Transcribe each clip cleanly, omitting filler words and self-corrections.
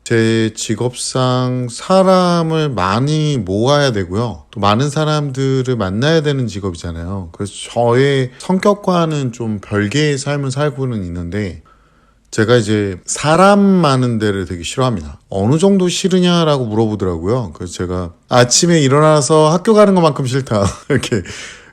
제 직업상 사람을 많이 모아야 되고요. 또 많은 사람들을 만나야 되는 직업이잖아요. 그래서 저의 성격과는 좀 별개의 삶을 살고는 있는데, 제가 이제 사람 많은 데를 되게 싫어합니다. 어느 정도 싫으냐라고 물어보더라고요. 그래서 제가 아침에 일어나서 학교 가는 것만큼 싫다 이렇게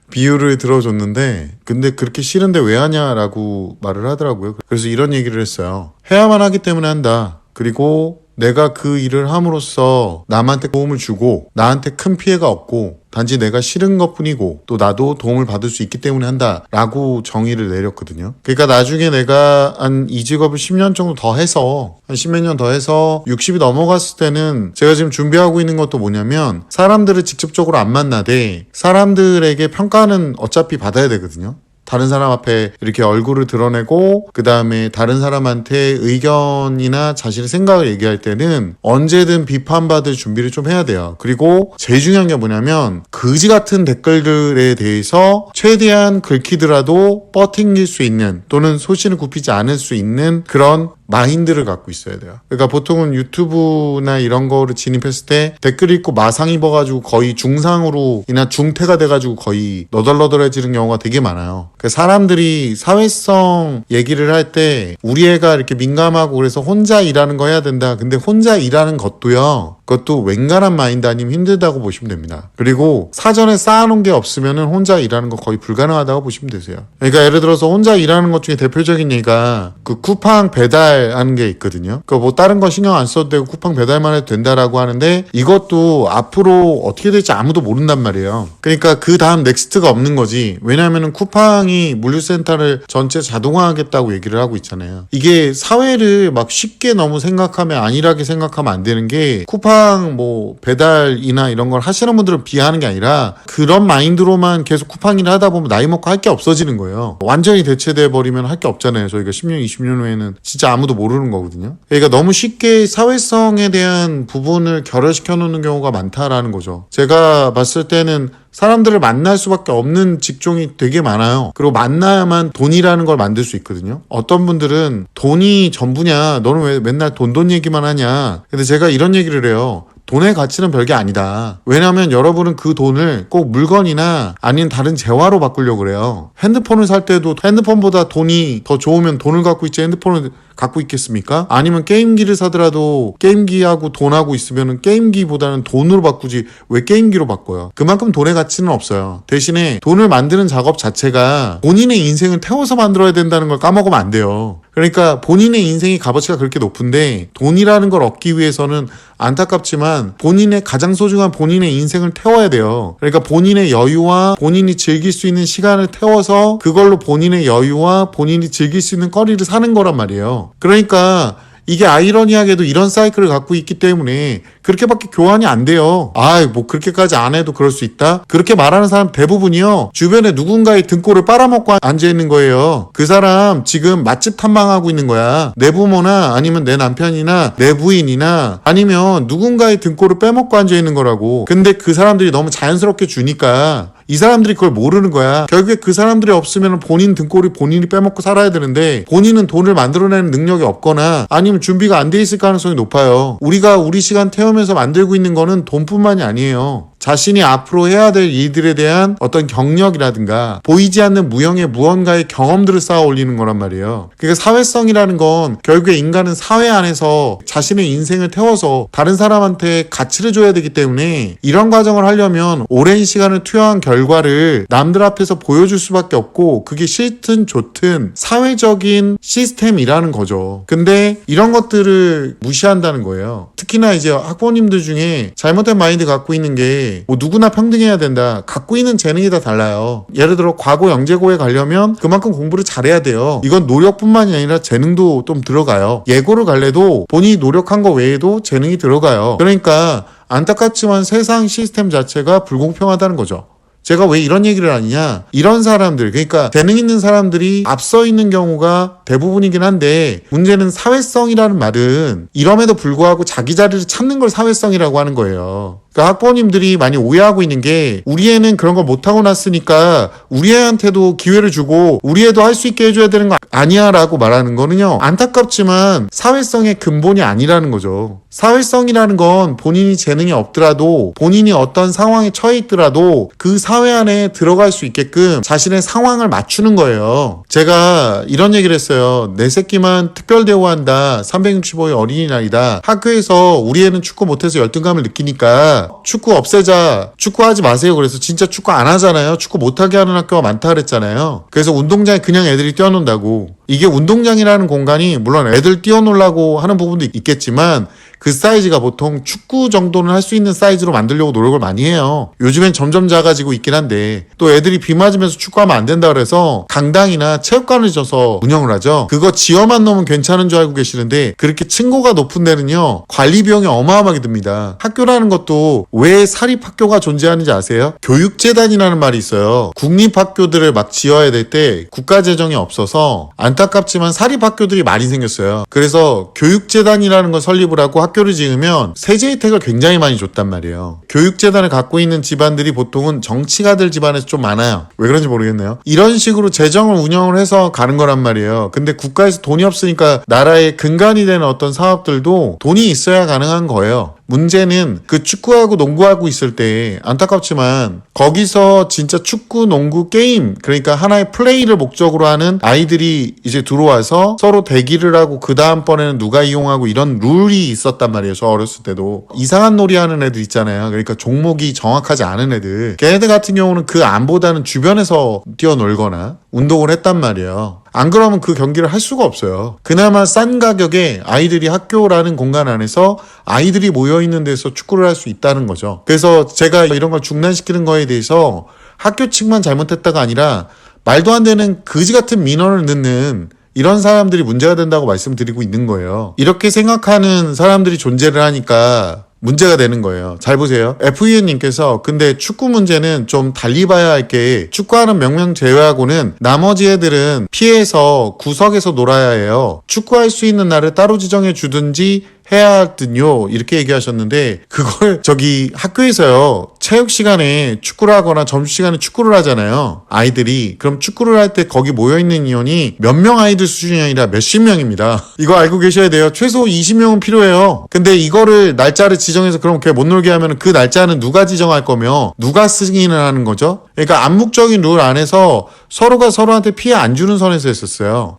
비유를 들어줬는데, 근데 그렇게 싫은데 왜 하냐라고 말을 하더라고요. 그래서 이런 얘기를 했어요. 해야만 하기 때문에 한다. 그리고 내가 그 일을 함으로써 남한테 도움을 주고 나한테 큰 피해가 없고 단지 내가 싫은 것뿐이고 또 나도 도움을 받을 수 있기 때문에 한다라고 정의를 내렸거든요. 그러니까 나중에 내가 한 이 직업을 10년 정도 더 해서 한 10몇 년 더 해서 60이 넘어갔을 때는 제가 지금 준비하고 있는 것도 뭐냐면, 사람들을 직접적으로 안 만나되 사람들에게 평가는 어차피 받아야 되거든요. 다른 사람 앞에 이렇게 얼굴을 드러내고 그 다음에 다른 사람한테 의견이나 자신의 생각을 얘기할 때는 언제든 비판받을 준비를 좀 해야 돼요. 그리고 제일 중요한 게 뭐냐면, 그지 같은 댓글들에 대해서 최대한 긁히더라도 버팅길 수 있는, 또는 소신을 굽히지 않을 수 있는 그런 마인드를 갖고 있어야 돼요. 그러니까 보통은 유튜브나 이런 거를 진입했을 때 댓글 읽고 마상 입어가지고 거의 중상으로 이나 중태가 돼가지고 거의 너덜너덜해지는 경우가 되게 많아요. 그러니까 사람들이 사회성 얘기를 할 때 우리 애가 이렇게 민감하고 그래서 혼자 일하는 거 해야 된다. 근데 혼자 일하는 것도요, 그것도 웬간한 마인드 아니면 힘들다고 보시면 됩니다. 그리고 사전에 쌓아놓은 게 없으면 혼자 일하는 거 거의 불가능하다고 보시면 되세요. 그러니까 예를 들어서 혼자 일하는 것 중에 대표적인 예가 그 쿠팡 배달하는 게 있거든요. 그 뭐 다른 거 신경 안 써도 되고 쿠팡 배달만 해도 된다라고 하는데, 이것도 앞으로 어떻게 될지 아무도 모른단 말이에요. 그러니까 그 다음 넥스트가 없는 거지. 왜냐하면 쿠팡이 물류센터를 전체 자동화하겠다고 얘기를 하고 있잖아요. 이게 사회를 막 쉽게 너무 생각하면, 안일하게 생각하면 안 되는 게, 쿠팡 뭐 배달이나 이런 걸 하시는 분들을 비하하는 게 아니라 그런 마인드로만 계속 쿠팡 일을 하다 보면 나이 먹고 할 게 없어지는 거예요. 완전히 대체돼 버리면 할 게 없잖아요. 저희가 10년, 20년 후에는 진짜 아무도 모르는 거거든요. 그러니까 너무 쉽게 사회성에 대한 부분을 결여시켜 놓는 경우가 많다라는 거죠. 제가 봤을 때는 사람들을 만날 수밖에 없는 직종이 되게 많아요. 그리고 만나야만 돈이라는 걸 만들 수 있거든요. 어떤 분들은 돈이 전부냐, 너는 왜 맨날 돈 얘기만 하냐. 근데 제가 이런 얘기를 해요. 돈의 가치는 별게 아니다. 왜냐하면 여러분은 그 돈을 꼭 물건이나 아닌 다른 재화로 바꾸려고 그래요. 핸드폰을 살 때도 핸드폰보다 돈이 더 좋으면 돈을 갖고 있지 핸드폰을 갖고 있겠습니까? 아니면 게임기를 사더라도 게임기하고 돈하고 있으면 게임기보다는 돈으로 바꾸지 왜 게임기로 바꿔요? 그만큼 돈의 가치는 없어요. 대신에 돈을 만드는 작업 자체가 본인의 인생을 태워서 만들어야 된다는 걸 까먹으면 안 돼요. 그러니까 본인의 인생의 값어치가 그렇게 높은데, 돈이라는 걸 얻기 위해서는 안타깝지만 본인의 가장 소중한 본인의 인생을 태워야 돼요. 그러니까 본인의 여유와 본인이 즐길 수 있는 시간을 태워서 그걸로 본인의 여유와 본인이 즐길 수 있는 거리를 사는 거란 말이에요. 그러니까 이게 아이러니하게도 이런 사이클을 갖고 있기 때문에 그렇게밖에 교환이 안 돼요. 뭐 그렇게까지 안 해도 그럴 수 있다? 그렇게 말하는 사람 대부분이요, 주변에 누군가의 등골을 빨아먹고 앉아있는 거예요. 그 사람 지금 맛집 탐방하고 있는 거야. 내 부모나 아니면 내 남편이나 내 부인이나 아니면 누군가의 등골을 빼먹고 앉아있는 거라고. 근데 그 사람들이 너무 자연스럽게 주니까 이 사람들이 그걸 모르는 거야. 결국에 그 사람들이 없으면 본인 등골이 본인이 빼먹고 살아야 되는데, 본인은 돈을 만들어내는 능력이 없거나 아니면 준비가 안 돼 있을 가능성이 높아요. 우리가 우리 시간 태우면서 만들고 있는 거는 돈뿐만이 아니에요. 자신이 앞으로 해야 될 일들에 대한 어떤 경력이라든가 보이지 않는 무형의 무언가의 경험들을 쌓아 올리는 거란 말이에요. 그러니까 사회성이라는 건 결국에 인간은 사회 안에서 자신의 인생을 태워서 다른 사람한테 가치를 줘야 되기 때문에, 이런 과정을 하려면 오랜 시간을 투여한 결과를 남들 앞에서 보여줄 수밖에 없고, 그게 싫든 좋든 사회적인 시스템이라는 거죠. 근데 이런 것들을 무시한다는 거예요. 특히나 이제 학부모님들 중에 잘못된 마인드 갖고 있는 게, 뭐 누구나 평등해야 된다. 갖고 있는 재능이 다 달라요. 예를 들어 과고 영재고에 가려면 그만큼 공부를 잘해야 돼요. 이건 노력뿐만이 아니라 재능도 좀 들어가요. 예고를 갈래도 본인이 노력한 거 외에도 재능이 들어가요. 그러니까 안타깝지만 세상 시스템 자체가 불공평하다는 거죠. 제가 왜 이런 얘기를 하느냐, 이런 사람들, 그러니까 재능 있는 사람들이 앞서 있는 경우가 대부분이긴 한데, 문제는 사회성이라는 말은 이럼에도 불구하고 자기 자리를 찾는 걸 사회성이라고 하는 거예요. 그러니까 학부모님들이 많이 오해하고 있는 게 우리 애는 그런 걸 못하고 났으니까 우리 애한테도 기회를 주고 우리 애도 할 수 있게 해줘야 되는 거 아니야 라고 말하는 거는요, 안타깝지만 사회성의 근본이 아니라는 거죠. 사회성이라는 건 본인이 재능이 없더라도 본인이 어떤 상황에 처해 있더라도 그 사회 안에 들어갈 수 있게끔 자신의 상황을 맞추는 거예요. 제가 이런 얘기를 했어요. 내 새끼만 특별 대우한다. 365일 어린이날이다. 학교에서 우리 애는 축구 못해서 열등감을 느끼니까 축구 없애자. 축구하지 마세요. 그래서 진짜 축구 안 하잖아요. 축구 못하게 하는 학교가 많다 그랬잖아요. 그래서 운동장에 그냥 애들이 뛰어논다고. 이게 운동장이라는 공간이 물론 애들 뛰어놀라고 하는 부분도 있겠지만 그 사이즈가 보통 축구 정도는 할 수 있는 사이즈로 만들려고 노력을 많이 해요. 요즘엔 점점 작아지고 있긴 한데 또 애들이 비 맞으면서 축구하면 안 된다 그래서 강당이나 체육관을 줘서 운영을 하죠. 그거 지어만 놓으면 괜찮은 줄 알고 계시는데 그렇게 층고가 높은 데는요, 관리 비용이 어마어마하게 듭니다. 학교라는 것도 왜 사립학교가 존재하는지 아세요? 교육재단이라는 말이 있어요. 국립학교들을 막 지어야 될 때 국가재정이 없어서 안타깝지만 사립학교들이 많이 생겼어요. 그래서 교육재단이라는 걸 설립을 하고 학교를 지으면 세제 혜택을 굉장히 많이 줬단 말이에요. 교육재단을 갖고 있는 집안들이 보통은 정치가들 집안에서 좀 많아요. 왜 그런지 모르겠네요. 이런 식으로 재정을 운영을 해서 가는 거란 말이에요. 근데 국가에서 돈이 없으니까 나라의 근간이 되는 어떤 사업들도 돈이 있어야 가능한 거예요. 문제는 그 축구하고 농구하고 있을 때 안타깝지만 거기서 진짜 축구, 농구, 게임, 그러니까 하나의 플레이를 목적으로 하는 아이들이 이제 들어와서 서로 대기를 하고 그 다음번에는 누가 이용하고 이런 룰이 있었단 말이에요. 저 어렸을 때도. 이상한 놀이 하는 애들 있잖아요. 그러니까 종목이 정확하지 않은 애들. 걔네들 같은 경우는 그 안보다는 주변에서 뛰어놀거나 운동을 했단 말이에요. 안 그러면 그 경기를 할 수가 없어요. 그나마 싼 가격에 아이들이 학교라는 공간 안에서 아이들이 모여있는 데서 축구를 할 수 있다는 거죠. 그래서 제가 이런 걸 중단시키는 거에 대해서 학교 측만 잘못했다가 아니라 말도 안 되는 거지 같은 민원을 넣는 이런 사람들이 문제가 된다고 말씀드리고 있는 거예요. 이렇게 생각하는 사람들이 존재를 하니까 문제가 되는 거예요. 잘 보세요. FEN님께서 근데 축구 문제는 좀 달리 봐야 할 게 축구하는 명령 제외하고는 나머지 애들은 피해서 구석에서 놀아야 해요. 축구할 수 있는 날을 따로 지정해 주든지 해야 할 듯요. 이렇게 얘기하셨는데 그걸 저기 학교에서요. 체육 시간에 축구를 하거나 점심시간에 축구를 하잖아요. 아이들이. 그럼 축구를 할 때 거기 모여있는 인원이 몇 명 아이들 수준이 아니라 몇십 명입니다. 이거 알고 계셔야 돼요. 최소 20명은 필요해요. 근데 이거를 날짜를 지정해서 그럼 걔 못 놀게 하면 그 날짜는 누가 지정할 거며 누가 승인을 하는 거죠? 그러니까 암묵적인 룰 안에서 서로가 서로한테 피해 안 주는 선에서 했었어요.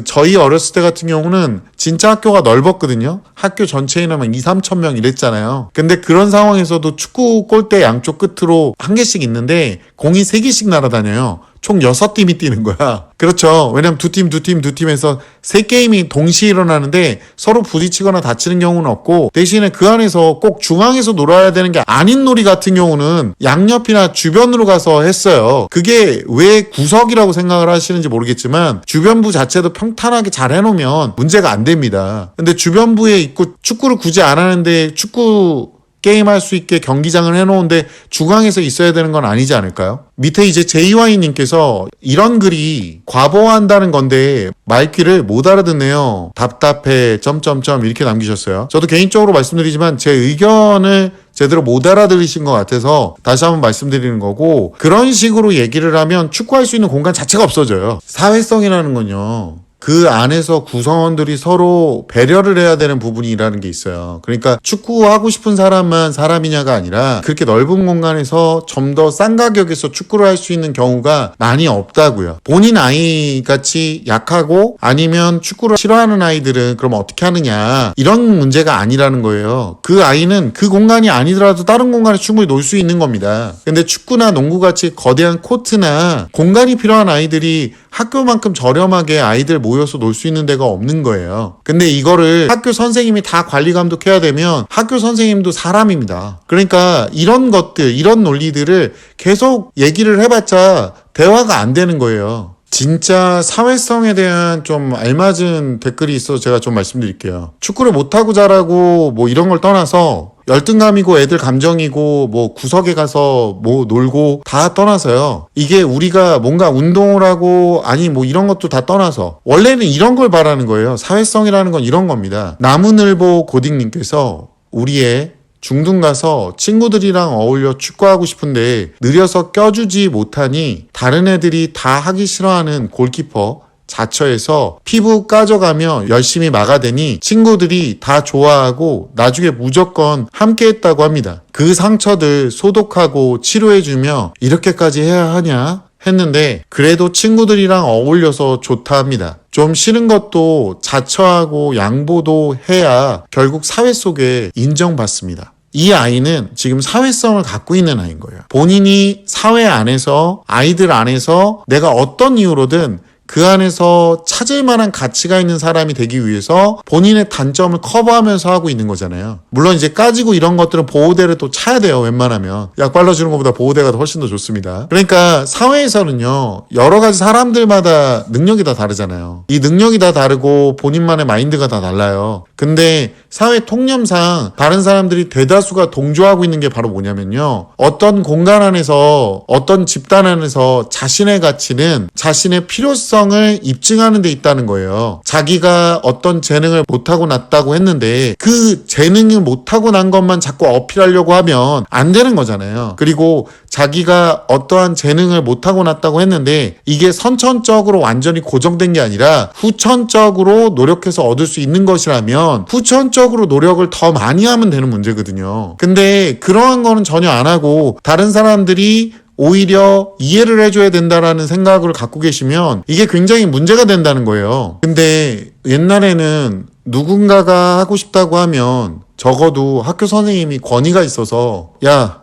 저희 어렸을 때 같은 경우는 진짜 학교가 넓었거든요. 학교 전체 인원만 2, 3천 명 이랬잖아요. 근데 그런 상황에서도 축구 골대 양쪽 끝으로 한 개씩 있는데 공이 3개씩 날아다녀요. 총 6팀이 뛰는 거야. 그렇죠. 왜냐면 두 팀에서 3게임이 동시에 일어나는데 서로 부딪히거나 다치는 경우는 없고 대신에 그 안에서 꼭 중앙에서 놀아야 되는 게 아닌 놀이 같은 경우는 양옆이나 주변으로 가서 했어요. 그게 왜 구석이라고 생각을 하시는지 모르겠지만 주변부 자체도 평탄하게 잘 해놓으면 문제가 안 됩니다. 근데 주변부에 있고 축구를 굳이 안 하는데 축구 게임할 수 있게 경기장을 해놓은데 중앙에서 있어야 되는 건 아니지 않을까요? 밑에 이제 제이와이님께서 이런 글이 과보한다는 건데 말귀를 못 알아듣네요. 답답해 점점점 이렇게 남기셨어요. 저도 개인적으로 말씀드리지만 제 의견을 제대로 못 알아들으신 것 같아서 다시 한번 말씀드리는 거고, 그런 식으로 얘기를 하면 축구할 수 있는 공간 자체가 없어져요. 사회성이라는 건요, 그 안에서 구성원들이 서로 배려를 해야 되는 부분이라는 게 있어요. 그러니까 축구하고 싶은 사람만 사람이냐가 아니라 그렇게 넓은 공간에서 좀 더 싼 가격에서 축구를 할 수 있는 경우가 많이 없다고요. 본인 아이 같이 약하고 아니면 축구를 싫어하는 아이들은 그럼 어떻게 하느냐, 이런 문제가 아니라는 거예요. 그 아이는 그 공간이 아니더라도 다른 공간에 충분히 놀 수 있는 겁니다. 근데 축구나 농구같이 거대한 코트나 공간이 필요한 아이들이 학교만큼 저렴하게 아이들 모여서 놀 수 있는 데가 없는 거예요. 근데 이거를 학교 선생님이 다 관리 감독해야 되면 학교 선생님도 사람입니다. 그러니까 이런 것들, 이런 논리들을 계속 얘기를 해봤자 대화가 안 되는 거예요. 진짜 사회성에 대한 좀 알맞은 댓글이 있어서 제가 좀 말씀드릴게요. 축구를 못하고 자라고 뭐 이런 걸 떠나서 열등감이고 애들 감정이고 뭐 구석에 가서 뭐 놀고 다 떠나서요, 이게 우리가 뭔가 운동을 하고 아니 뭐 이런 것도 다 떠나서 원래는 이런 걸 바라는 거예요. 사회성이라는 건 이런 겁니다. 나무늘보 고딩님께서 우리의 중등 가서 친구들이랑 어울려 축구하고 싶은데 느려서 껴주지 못하니 다른 애들이 다 하기 싫어하는 골키퍼 자처해서 피부 까져가며 열심히 막아대니 친구들이 다 좋아하고 나중에 무조건 함께 했다고 합니다. 그 상처들 소독하고 치료해주며 이렇게까지 해야 하냐 했는데 그래도 친구들이랑 어울려서 좋다 합니다. 좀 싫은 것도 자처하고 양보도 해야 결국 사회 속에 인정받습니다. 이 아이는 지금 사회성을 갖고 있는 아이인 거예요. 본인이 사회 안에서 아이들 안에서 내가 어떤 이유로든 그 안에서 찾을 만한 가치가 있는 사람이 되기 위해서 본인의 단점을 커버하면서 하고 있는 거잖아요. 물론 이제 까지고 이런 것들은 보호대를 또 차야 돼요. 웬만하면. 약 발라주는 것보다 보호대가 훨씬 더 좋습니다. 그러니까 사회에서는요. 여러 가지 사람들마다 능력이 다 다르잖아요. 이 능력이 다 다르고 본인만의 마인드가 다 달라요. 근데 사회 통념상 다른 사람들이 대다수가 동조하고 있는 게 바로 뭐냐면요. 어떤 공간 안에서 어떤 집단 안에서 자신의 가치는 자신의 필요성을 입증하는 데 있다는 거예요. 자기가 어떤 재능을 못하고 났다고 했는데 그 재능을 못하고 난 것만 자꾸 어필하려고 하면 안 되는 거잖아요. 그리고 자기가 어떠한 재능을 못하고 났다고 했는데 이게 선천적으로 완전히 고정된 게 아니라 후천적으로 노력해서 얻을 수 있는 것이라면 후천적으로 노력을 더 많이 하면 되는 문제거든요. 근데 그러한 거는 전혀 안 하고 다른 사람들이 오히려 이해를 해줘야 된다라는 생각을 갖고 계시면 이게 굉장히 문제가 된다는 거예요. 근데 옛날에는 누군가가 하고 싶다고 하면 적어도 학교 선생님이 권위가 있어서 야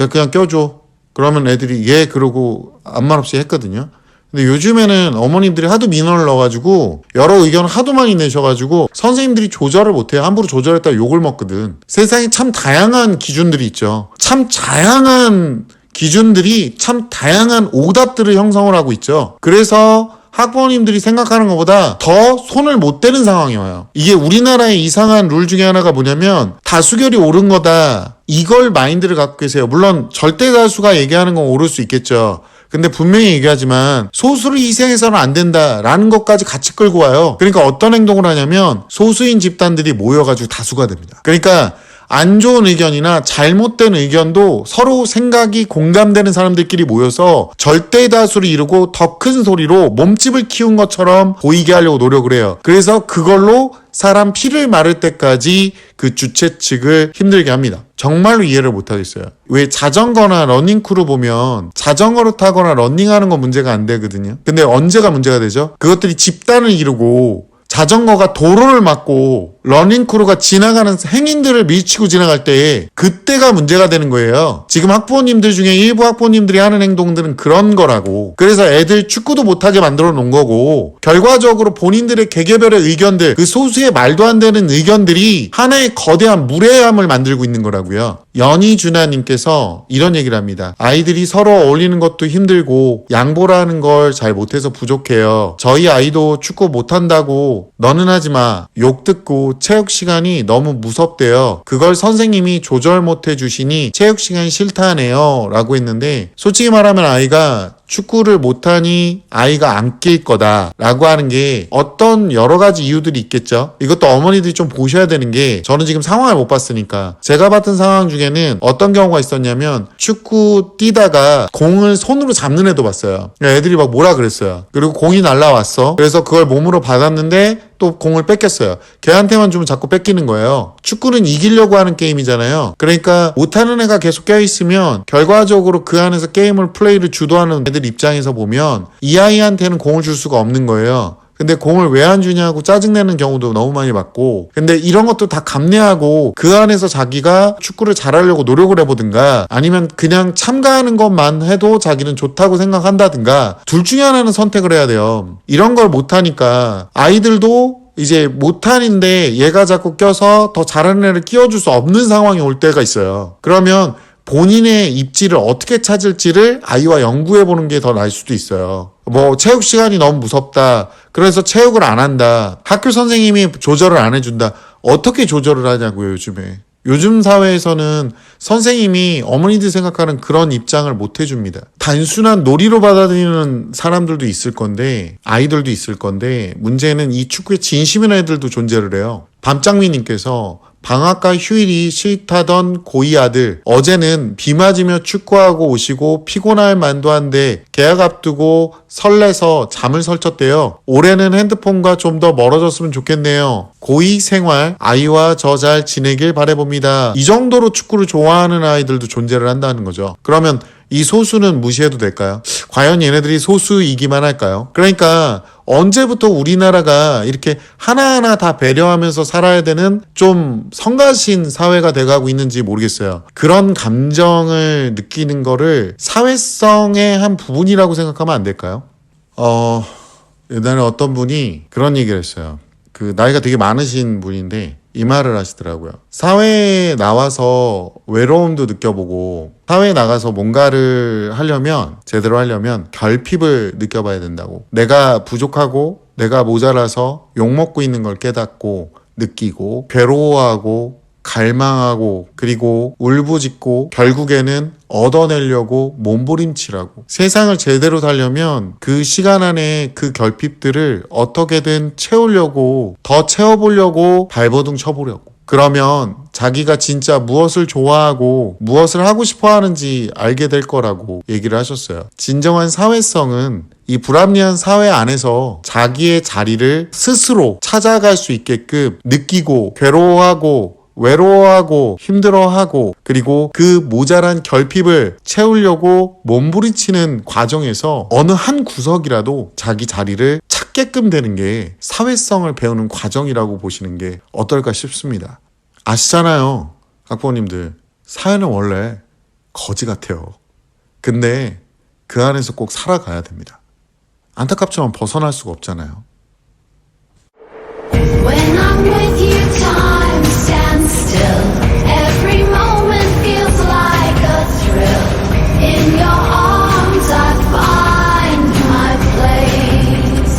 그냥 껴줘. 그러면 애들이 예 그러고 아무 말 없이 했거든요. 근데 요즘에는 어머님들이 하도 민원을 넣어가지고 여러 의견을 하도 많이 내셔가지고 선생님들이 조절을 못해요. 함부로 조절했다가 욕을 먹거든. 세상에 참 다양한 기준들이 있죠. 참 다양한 기준들이 참 다양한 오답들을 형성을 하고 있죠. 그래서 학부모님들이 생각하는 것보다 더 손을 못 대는 상황이 와요. 이게 우리나라의 이상한 룰 중에 하나가 뭐냐면 다수결이 옳은 거다. 이걸 마인드를 갖고 계세요. 물론 절대 다수가 얘기하는 건 옳을 수 있겠죠. 근데 분명히 얘기하지만 소수를 희생해서는 안 된다라는 것까지 같이 끌고 와요. 그러니까 어떤 행동을 하냐면 소수인 집단들이 모여가지고 다수가 됩니다. 그러니까 안 좋은 의견이나 잘못된 의견도 서로 생각이 공감되는 사람들끼리 모여서 절대 다수를 이루고 더 큰 소리로 몸집을 키운 것처럼 보이게 하려고 노력을 해요. 그래서 그걸로 사람 피를 마를 때까지 그 주최 측을 힘들게 합니다. 정말로 이해를 못하겠어요. 왜 자전거나 러닝크루 보면 자전거를 타거나 러닝하는 건 문제가 안 되거든요. 근데 언제가 문제가 되죠? 그것들이 집단을 이루고 자전거가 도로를 막고 러닝크루가 지나가는 행인들을 밀치고 지나갈 때 그때가 문제가 되는 거예요. 지금 학부모님들 중에 일부 학부모님들이 하는 행동들은 그런 거라고. 그래서 애들 축구도 못하게 만들어 놓은 거고 결과적으로 본인들의 개개별의 의견들 그 소수의 말도 안 되는 의견들이 하나의 거대한 무례함을 만들고 있는 거라고요. 연희준하님께서 이런 얘기를 합니다. 아이들이 서로 어울리는 것도 힘들고 양보라는 걸 잘 못해서 부족해요. 저희 아이도 축구 못한다고 너는 하지 마. 욕 듣고 체육 시간이 너무 무섭대요. 그걸 선생님이 조절 못 해주시니 체육 시간이 싫다네요. 라고 했는데 솔직히 말하면 아이가 축구를 못하니 아이가 안 낄 거다 라고 하는 게 어떤 여러 가지 이유들이 있겠죠. 이것도 어머니들이 좀 보셔야 되는 게 저는 지금 상황을 못 봤으니까 제가 봤던 상황 중에는 어떤 경우가 있었냐면 축구 뛰다가 공을 손으로 잡는 애도 봤어요. 애들이 막 뭐라 그랬어요. 그리고 공이 날라왔어. 그래서 그걸 몸으로 받았는데 또 공을 뺏겼어요. 걔한테만 주면 자꾸 뺏기는 거예요. 축구는 이기려고 하는 게임이잖아요. 그러니까 못하는 애가 계속 껴있으면 결과적으로 그 안에서 게임을 플레이를 주도하는 애들 입장에서 보면 이 아이한테는 공을 줄 수가 없는 거예요. 근데 공을 왜 안 주냐고 짜증내는 경우도 너무 많이 봤고 근데 이런 것도 다 감내하고 그 안에서 자기가 축구를 잘하려고 노력을 해보든가 아니면 그냥 참가하는 것만 해도 자기는 좋다고 생각한다든가 둘 중에 하나는 선택을 해야 돼요. 이런 걸 못하니까 아이들도 이제 못하는데 얘가 자꾸 껴서 더 잘하는 애를 끼워줄 수 없는 상황이 올 때가 있어요. 그러면 본인의 입지를 어떻게 찾을지를 아이와 연구해보는 게 더 나을 수도 있어요. 뭐 체육 시간이 너무 무섭다. 그래서 체육을 안 한다. 학교 선생님이 조절을 안 해준다. 어떻게 조절을 하냐고요, 요즘에. 요즘 사회에서는 선생님이 어머니들 생각하는 그런 입장을 못 해줍니다. 단순한 놀이로 받아들이는 사람들도 있을 건데 아이들도 있을 건데 문제는 이 축구에 진심인 애들도 존재를 해요. 밤장미님께서 방학과 휴일이 싫다던 고2 아들, 어제는 비 맞으며 축구하고 오시고 피곤할 만도 한데 계약 앞두고 설레서 잠을 설쳤대요. 올해는 핸드폰과 좀 더 멀어졌으면 좋겠네요. 고2 생활, 아이와 저 잘 지내길 바라봅니다. 이 정도로 축구를 좋아하는 아이들도 존재를 한다는 거죠. 그러면 이 소수는 무시해도 될까요? 과연 얘네들이 소수이기만 할까요? 그러니까 언제부터 우리나라가 이렇게 하나하나 다 배려하면서 살아야 되는 좀 성가신 사회가 돼가고 있는지 모르겠어요. 그런 감정을 느끼는 거를 사회성의 한 부분이라고 생각하면 안 될까요? 옛날에 어떤 분이 그런 얘기를 했어요. 그 나이가 되게 많으신 분인데 이 말을 하시더라고요. 사회에 나와서 외로움도 느껴보고 사회에 나가서 뭔가를 하려면 제대로 하려면 결핍을 느껴봐야 된다고. 내가 부족하고 내가 모자라서 욕먹고 있는 걸 깨닫고 느끼고 괴로워하고 갈망하고 그리고 울부짖고 결국에는 얻어내려고 몸부림치라고. 세상을 제대로 살려면 그 시간 안에 그 결핍들을 어떻게든 채우려고 더 채워보려고 발버둥 쳐보려고. 그러면 자기가 진짜 무엇을 좋아하고 무엇을 하고 싶어 하는지 알게 될 거라고 얘기를 하셨어요. 진정한 사회성은 이 불합리한 사회 안에서 자기의 자리를 스스로 찾아갈 수 있게끔 느끼고 괴로워하고 외로워하고 힘들어하고 그리고 그 모자란 결핍을 채우려고 몸부림치는 과정에서 어느 한 구석이라도 자기 자리를 찾게끔 되는 게 사회성을 배우는 과정이라고 보시는 게 어떨까 싶습니다. 아시잖아요. 학부모님들. 사회는 원래 거지 같아요. 근데 그 안에서 꼭 살아가야 됩니다. 안타깝지만 벗어날 수가 없잖아요. When I'm with you, time stands still. Every moment feels like a thrill. In your arms, I find my place.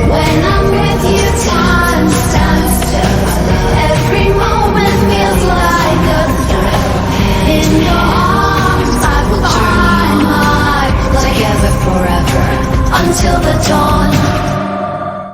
When I'm with you, time stands still. Every moment feels like a thrill. In your arms, I find my place. Together forever until the dawn.